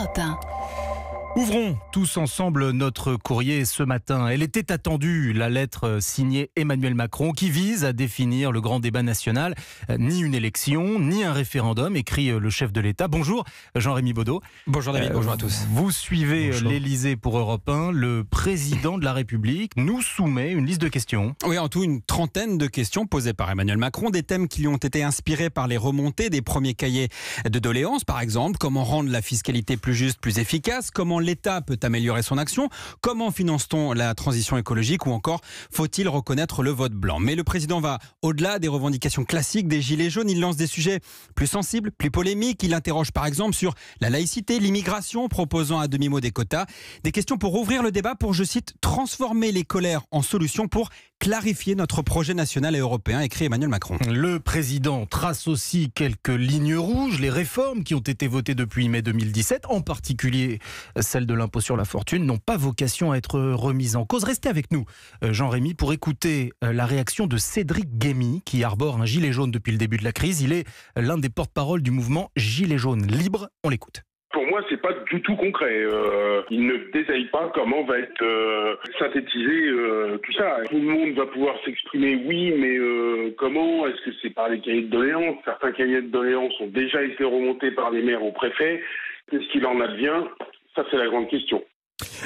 Europe 1. Ouvrons tous ensemble notre courrier ce matin. Elle était attendue, la lettre signée Emmanuel Macron qui vise à définir le grand débat national. Ni une élection, ni un référendum, écrit le chef de l'État. Bonjour Jean-Rémy Baudot. Bonjour David, bonjour à tous. Vous suivez l'Élysée pour Europe 1. Le président de la République nous soumet une liste de questions. Oui, en tout, une trentaine de questions posées par Emmanuel Macron. Des thèmes qui lui ont été inspirés par les remontées des premiers cahiers de doléances. Par exemple, comment rendre la fiscalité plus juste, plus efficace? Comment l'État peut améliorer son action? Comment finance-t-on la transition écologique? Ou encore, faut-il reconnaître le vote blanc? Mais le président va au-delà des revendications classiques des Gilets jaunes. Il lance des sujets plus sensibles, plus polémiques. Il interroge par exemple sur la laïcité, l'immigration, proposant à demi-mot des quotas. Des questions pour ouvrir le débat, pour, je cite, transformer les colères en solutions pour clarifier notre projet national et européen, écrit Emmanuel Macron. Le président trace aussi quelques lignes rouges, les réformes qui ont été votées depuis mai 2017, en particulier celle de l'impôt sur la fortune, n'ont pas vocation à être remises en cause. Restez avec nous, Jean-Rémy, pour écouter la réaction de Cédric Guémy, qui arbore un gilet jaune depuis le début de la crise. Il est l'un des porte-parole du mouvement Gilets jaunes libres. On l'écoute. Pour moi, c'est pas du tout concret. Il ne détaille pas comment va être synthétisé tout ça. Tout le monde va pouvoir s'exprimer, oui, mais comment? Est-ce que c'est par les cahiers de doléances? Certains cahiers de doléances ont déjà été remontés par les maires au préfet. Qu'est-ce qu'il en advient? Ça, c'est la grande question.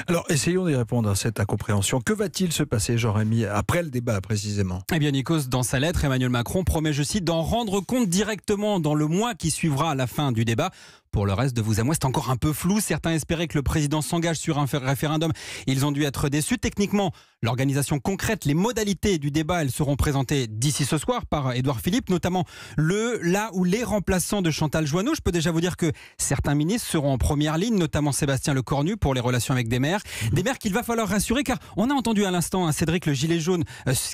Alors, essayons d'y répondre à cette incompréhension. Que va-t-il se passer, Jean-Rémy, après le débat, précisément? Eh bien, Nikos, dans sa lettre, Emmanuel Macron promet, je cite, d'en rendre compte directement dans le mois qui suivra à la fin du débat. Pour le reste, de vous à moi, c'est encore un peu flou. Certains espéraient que le président s'engage sur un référendum. Ils ont dû être déçus. Techniquement, l'organisation concrète, les modalités du débat, elles seront présentées d'ici ce soir par Édouard Philippe, notamment là où les remplaçants de Chantal Jouanneau. Je peux déjà vous dire que certains ministres seront en première ligne, notamment Sébastien Lecornu pour les relations avec des maires. Des maires qu'il va falloir rassurer, car on a entendu à l'instant Cédric le gilet jaune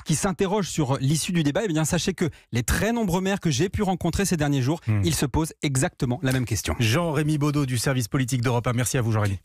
qui s'interroge sur l'issue du débat. Eh bien, sachez que les très nombreux maires que j'ai pu rencontrer ces derniers jours, ils se posent exactement la même question. Jean-Rémy Baudot du service politique d'Europe 1. Merci à vous, Jean-Rémy.